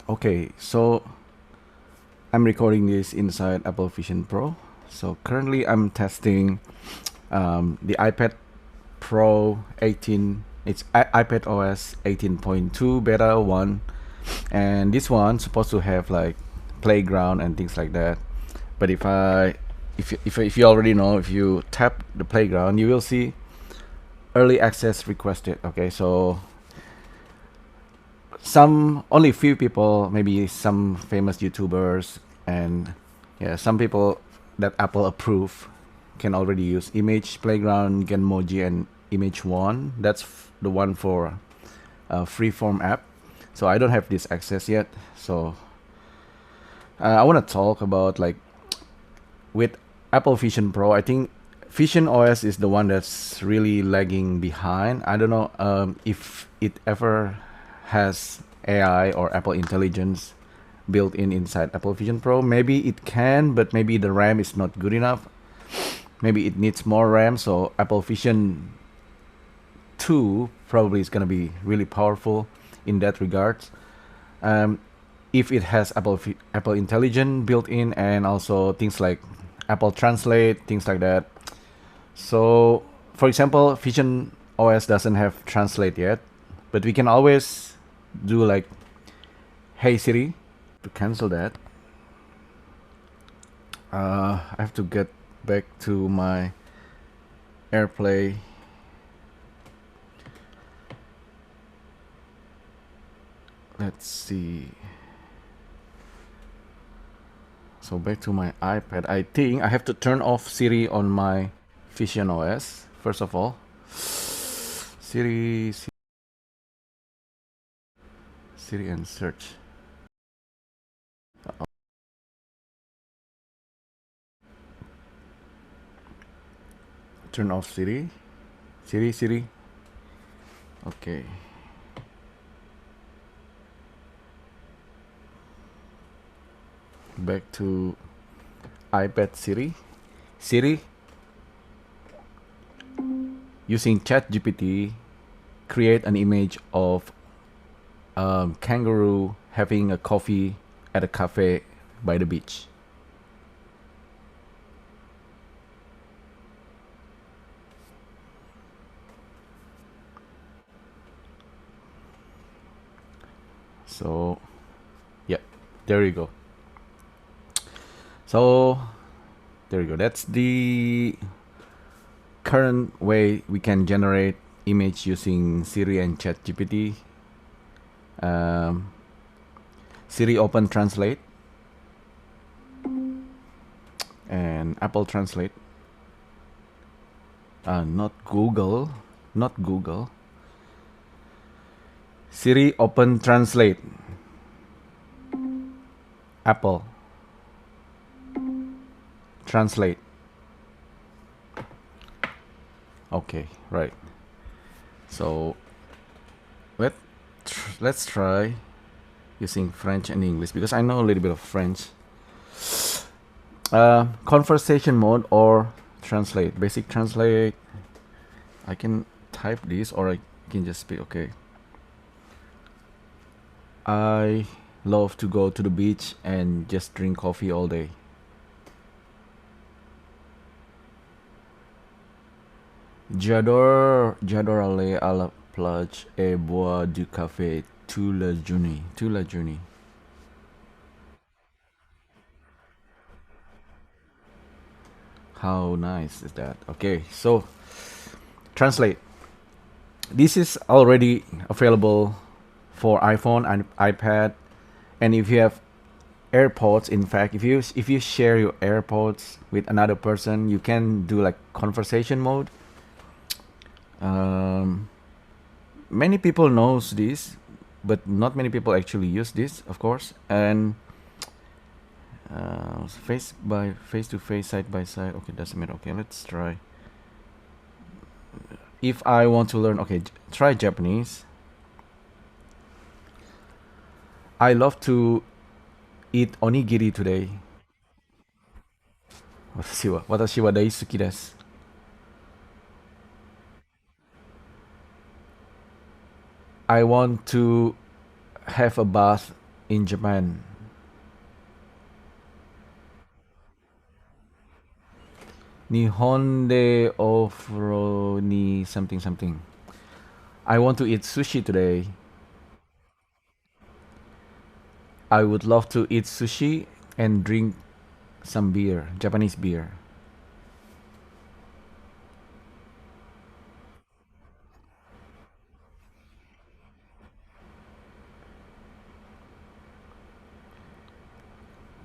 Okay, so I'm recording this inside Apple Vision Pro. So currently I'm testing the iPad Pro 18. It's iPadOS 18.2 beta 1, and this one's supposed to have like playground and things like that. But if you already know, if you tap the playground, you will see early access requested. Okay, so some only few people, maybe some famous YouTubers, and yeah, some people that Apple approve can already use Image Playground, Genmoji, and Image One. That's the one for freeform app. So I don't have this access yet. So I want to talk about like with Apple Vision Pro. I think Vision OS is the one that's really lagging behind. I don't know if it ever has AI or Apple Intelligence built in inside Apple Vision Pro. Maybe it can, but maybe the RAM is not good enough. Maybe it needs more RAM. So Apple Vision 2 probably is going to be really powerful in that regards. Um, if it has Apple Intelligence built in, and also things like Apple Translate, things like that. So, for example, Vision OS doesn't have Translate yet, but we can always do like, "Hey Siri," to cancel that. I have to get back to my AirPlay. Let's see. So back to my iPad. I think I have to turn off Siri on my Vision OS first of all. Siri, Siri, and search. Turn off Siri. Siri, Siri. Okay. Back to iPad Siri. Siri, using ChatGPT, create an image of kangaroo having a coffee at a cafe by the beach. So, yeah, there you go. So, there you go. That's the current way we can generate image using Siri and ChatGPT. Um, Siri open Translate and Apple Translate. Not Google, not Google. Siri open Translate. Apple Translate. Okay, right. So let let's try using French and English because I know a little bit of French. Conversation mode or translate. Basic translate. I can type this or I can just speak. Okay. I love to go to the beach and just drink coffee all day. J'adore aller à la plage et boire du café toute la journée. Toute la journée. How nice is that? Okay, so translate. This is already available for iPhone and iPad, and if you have AirPods, in fact, if you share your AirPods with another person, you can do like conversation mode. Um, Many people knows this, but not many people actually use this, of course. And face to face, side by side. Okay, doesn't matter. Okay, let's try. If I want to learn, okay, try Japanese. I love to eat onigiri today. 私は大好きです。I want to have a bath in Japan. Nihon de ofro ni something something. I want to eat sushi today. I would love to eat sushi and drink some beer, Japanese beer.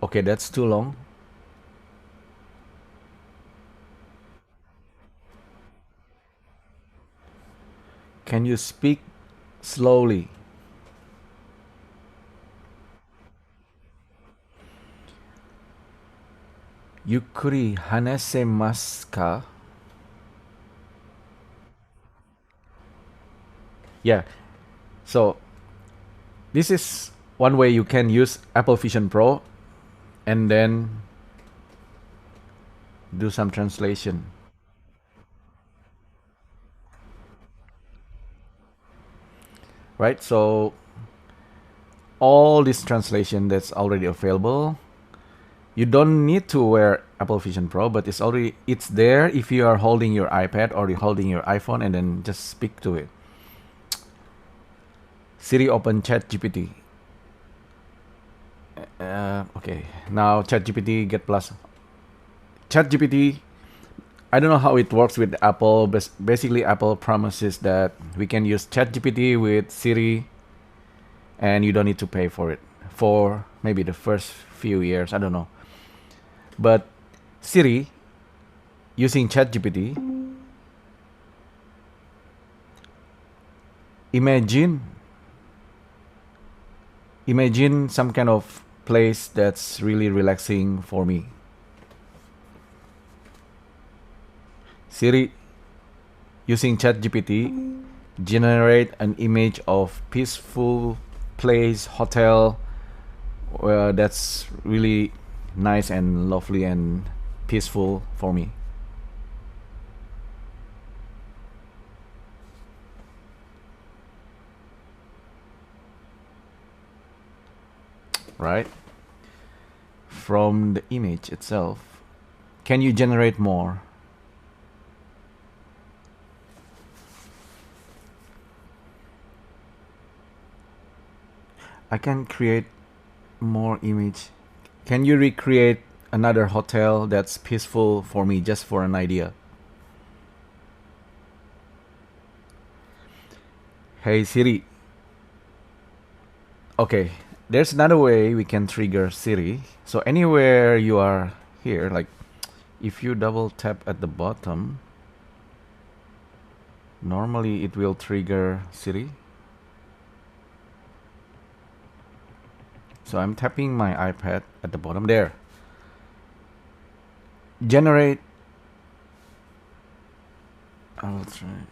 Okay, that's too long. Can you speak slowly? Yukuri hanasemasu ka? Yeah. So this is one way you can use Apple Vision Pro and then do some translation. Right? So all this translation that's already available. You don't need to wear Apple Vision Pro, but it's there if you are holding your iPad or you're holding your iPhone and then just speak to it. Siri open ChatGPT. Okay, now ChatGPT get plus. ChatGPT, I don't know how it works with Apple, but basically Apple promises that we can use ChatGPT with Siri and you don't need to pay for it for maybe the first few years. I don't know. But Siri using ChatGPT, imagine imagine some kind of place that's really relaxing for me. Siri using ChatGPT generate an image of peaceful place, hotel, that's really nice and lovely and peaceful for me. Right? From the image itself, can you generate more? I can create more image. Can you recreate another hotel that's peaceful for me, just for an idea? Hey Siri. Okay, there's another way we can trigger Siri. So anywhere you are here, like if you double tap at the bottom, normally it will trigger Siri. So I'm tapping my iPad at the bottom there. Generate. I'll try.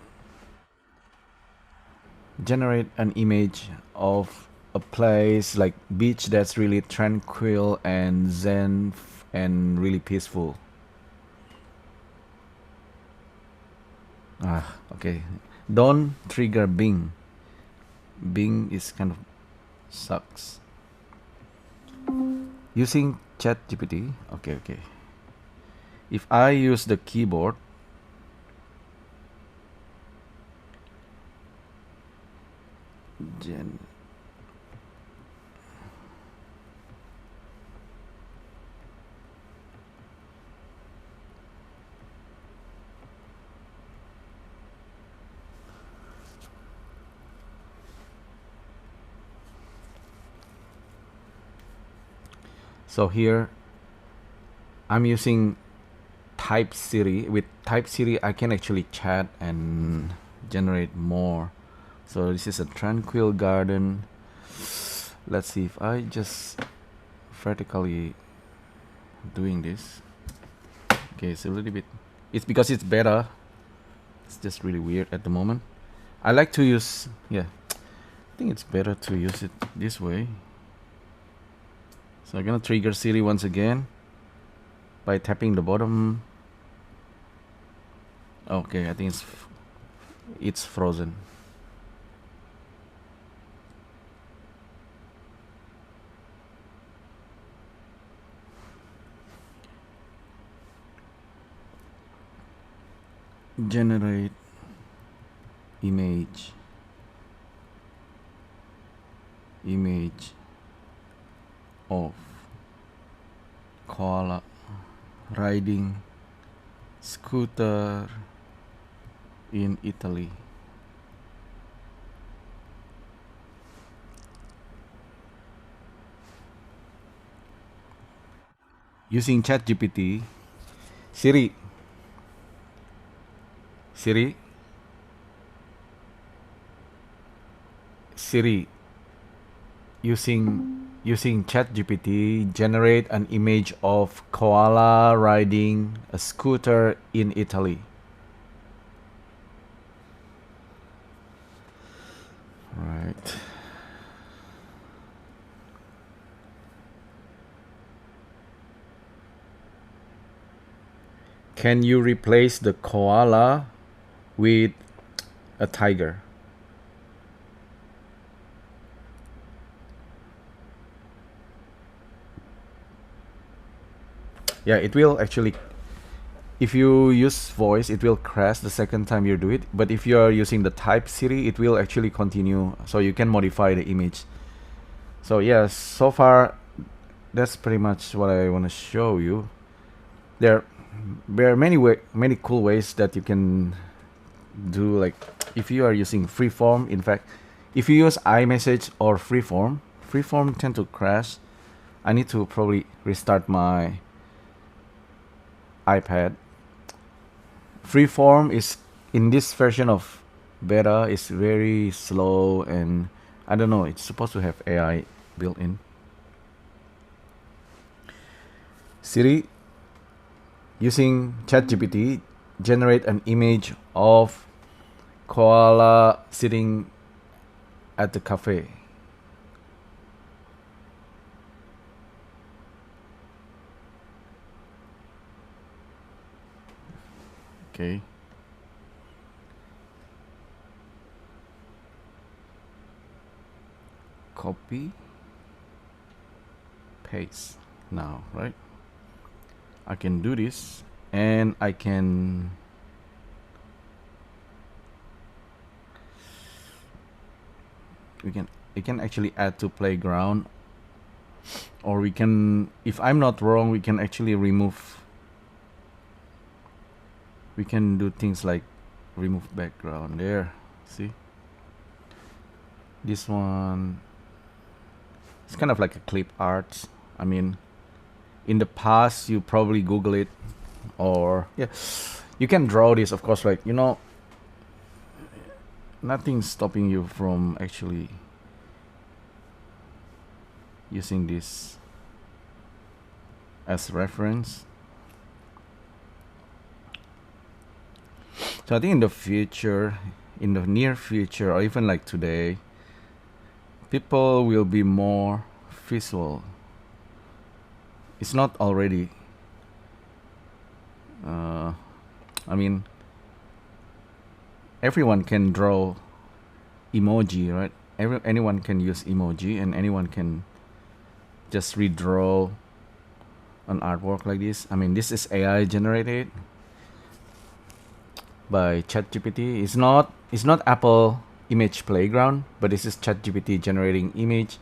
Generate an image of a place like beach that's really tranquil and zen and really peaceful. Okay. Don't trigger Bing. Bing is kind of sucks. Using ChatGPT. Okay, okay. If I use the keyboard, so here I'm using Type Siri. With Type Siri, I can actually chat and generate more. So this is a tranquil garden. Let's see if I just vertically doing this. Okay, it's a little bit. It's because it's beta. It's just really weird at the moment. I like to use. Yeah, I think it's better to use it this way. So I'm gonna trigger Siri once again by tapping the bottom. Okay, I think it's frozen. generate image of koala riding scooter in Italy. Using ChatGPT, Siri, Siri, Siri, using ChatGPT, generate an image of koala riding a scooter in Italy. Right. Can you replace the koala with a tiger? Yeah, it will actually. If you use voice, it will crash the second time you do it. But if you are using the type Siri, it will actually continue. So you can modify the image. So yeah, so far that's pretty much what I want to show you. There, there are many cool ways that you can do. Like if you are using freeform, in fact, if you use iMessage or freeform tend to crash. I need to probably restart my iPad. Freeform is in this version of beta is very slow, and I don't know, it's supposed to have AI built in. Siri, using ChatGPT, generate an image of koala sitting at the cafe. Okay. Copy, paste now, right? I can do this, and I can it can actually add to playground, or we can, if I'm not wrong, we can actually remove. We can do things like remove background there. See, this one, it's kind of like a clip art. I mean, in the past you probably Google it, or yeah, you can draw this, of course, like, you know, nothing's stopping you from actually using this as reference. So I think in the future, in the near future, or even like today, people will be more visual. It's not already. I mean, everyone can draw emoji, right? Anyone can use emoji, and anyone can just redraw an artwork like this. I mean, this is AI generated by ChatGPT. It's not Apple Image Playground, but this is ChatGPT generating image.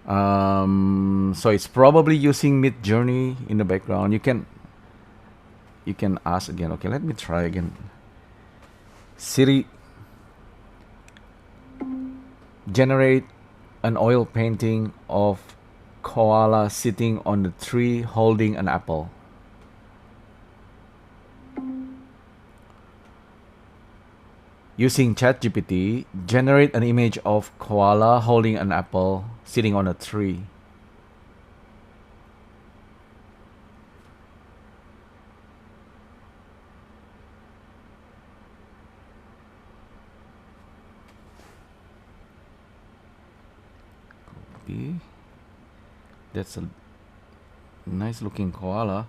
So it's probably using Midjourney in the background. You can ask again. Okay, let me try again. Siri, generate an oil painting of koala sitting on the tree holding an apple. Using ChatGPT, generate an image of koala holding an apple sitting on a tree. Copy. That's a nice looking koala.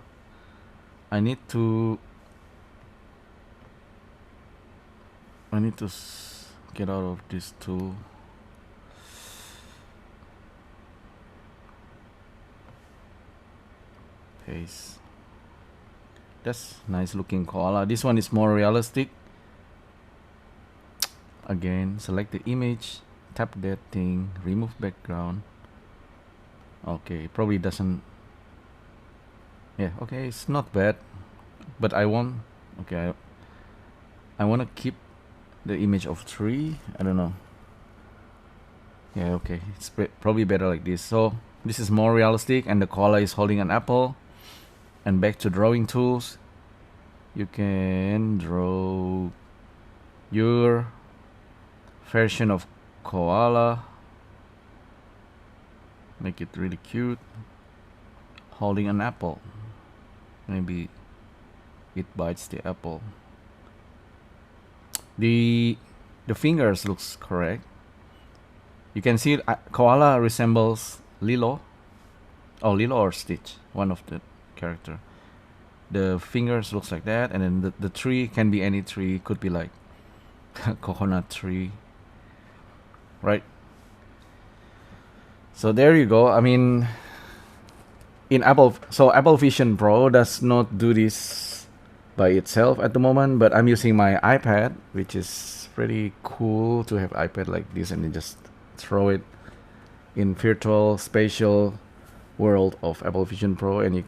I need to get out of this tool. Paste. That's nice looking koala. This one is more realistic. Again, select the image, tap that thing, remove background. Okay, probably doesn't. Yeah, okay, it's not bad, but I want. Okay, I want to keep the image of tree. I don't know. Yeah, okay, it's probably better like this. So this is more realistic, and the koala is holding an apple. And back to drawing tools, you can draw your version of koala. Make it really cute, holding an apple. Maybe it bites the apple. The fingers looks correct. You can see koala resembles Lilo. Oh, Lilo or Stitch, one of the character. The fingers looks like that, and then the tree can be any tree. Could be like coconut tree, right? So there you go. I mean, in Apple Vision Pro does not do this by itself at the moment, but I'm using my iPad, which is pretty cool to have iPad like this, and then just throw it in virtual spatial world of Apple Vision Pro, and you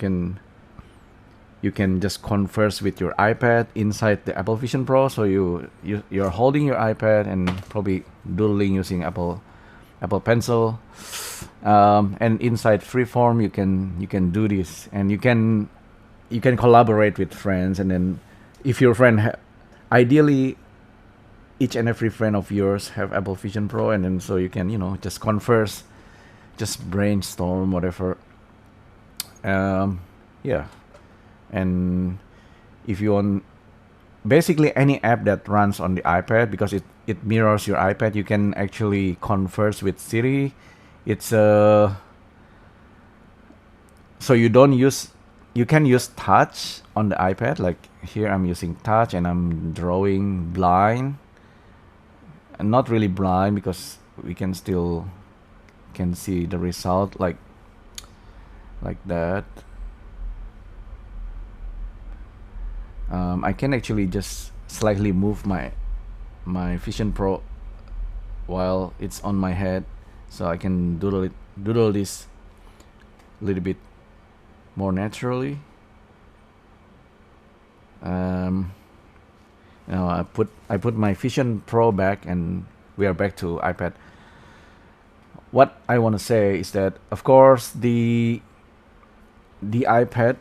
can just converse with your iPad inside the Apple Vision Pro. So you're holding your iPad and probably doodling using Apple Pencil, and inside Freeform you can do this, and you can collaborate with friends, and then if your friend ideally each and every friend of yours have Apple Vision Pro, and then so you can just converse, just brainstorm whatever. Yeah, and if you want basically any app that runs on the iPad, because it mirrors your iPad, you can actually converse with Siri. It's so you can use touch on the iPad. Like here I'm using touch and I'm drawing blind, and not really blind because we can still can see the result like that. I can actually just slightly move my Vision Pro while it's on my head, so I can doodle this a little bit more naturally. Now I put my Vision Pro back, and we are back to iPad. What I want to say is that, of course, the iPad,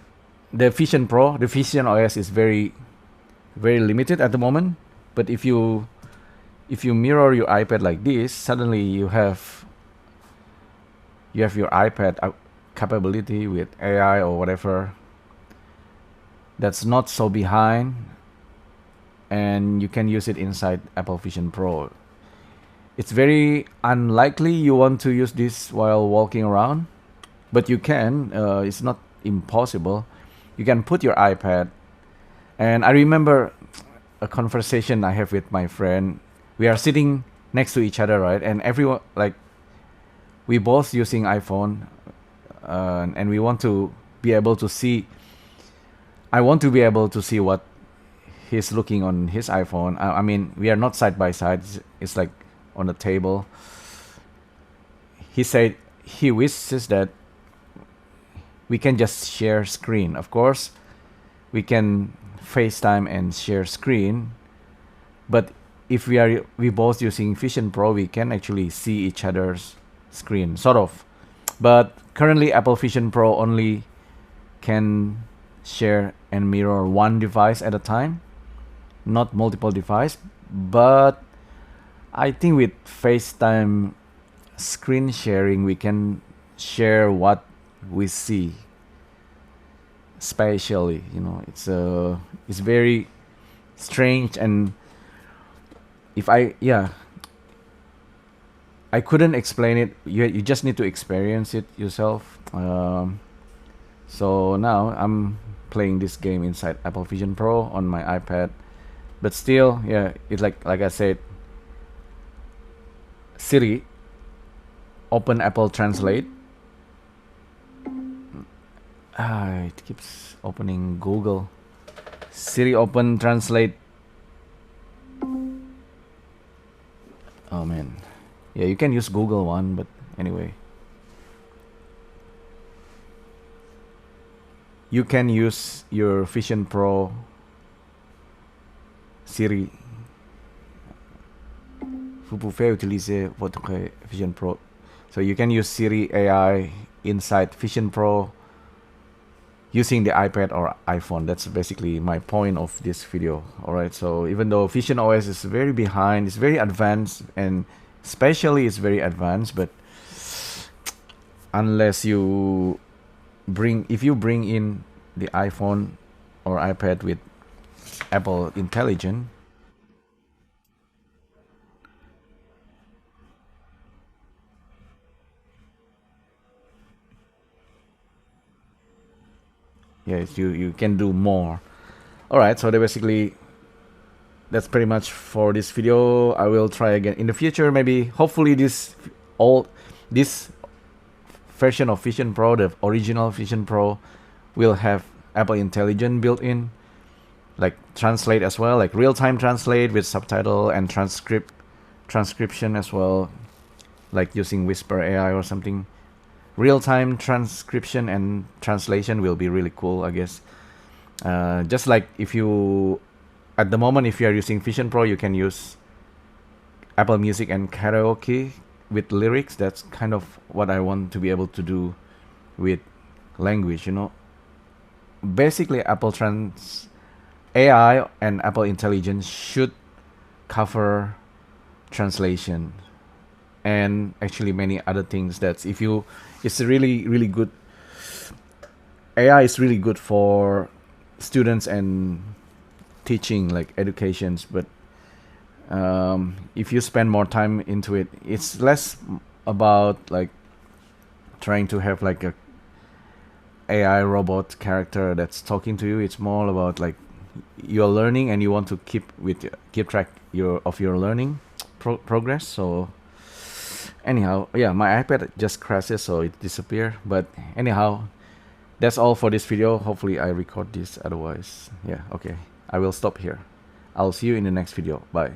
the Vision Pro, the VisionOS is very limited at the moment. But if you mirror your iPad like this, suddenly you have your iPad capability with AI or whatever that's not so behind, and you can use it inside Apple Vision Pro. It's very unlikely you want to use this while walking around, but you can. It's not impossible. You can put your iPad, and I remember a conversation I have with my friend. We are sitting next to each other, right? And everyone, like, we both using iPhone, and we want to be able to see. I want to be able to see what he's looking on his iPhone. I mean, we are not side by side. It's like on the table. He said he wishes that we can just share screen. Of course, we can FaceTime and share screen, but if we both using Vision Pro, we can actually see each other's screen, sort of. But currently, Apple Vision Pro only can share and mirror one device at a time, not multiple devices. But I think with FaceTime screen sharing, we can share what we see spatially. It's very strange, and if I couldn't explain it. You just need to experience it yourself. So now I'm playing this game inside Apple Vision Pro on my iPad, but still, it's like I said, Siri, open Apple Translate. It keeps opening Google. Siri open translate. Oh man, yeah, you can use Google one, but anyway, you can use your Vision Pro Siri. Vous pouvez utiliser votre Vision Pro. So you can use Siri AI inside Vision Pro using the iPad or iPhone. That's basically my point of this video. Alright, so even though VisionOS is very behind, it's very advanced, and especially it's very advanced, but unless you if you bring in the iPhone or iPad with Apple Intelligence, yes, you can do more. Alright, so that's pretty much for this video. I will try again in the future. Maybe hopefully this version of Vision Pro, the original Vision Pro, will have Apple Intelligence built in, like translate as well, like real-time translate with subtitle and transcription as well, like using Whisper AI or something. Real-time transcription and translation will be really cool, I guess. Just like if you, at the moment, if you are using Vision Pro, you can use Apple Music and karaoke with lyrics. That's kind of what I want to be able to do with language, you know. Basically, AI and Apple Intelligence should cover translation and actually many other things. That's if you, it's really good. AI is really good for students and teaching, like educations, but if you spend more time into it, it's less about like trying to have like a AI robot character that's talking to you. It's more about like you're learning and you want to keep track of your learning progress. So anyhow, yeah, my iPad just crashes, so it disappeared. But anyhow, that's all for this video. Hopefully I record this, otherwise, yeah, okay, I will stop here. I'll see you in the next video. Bye.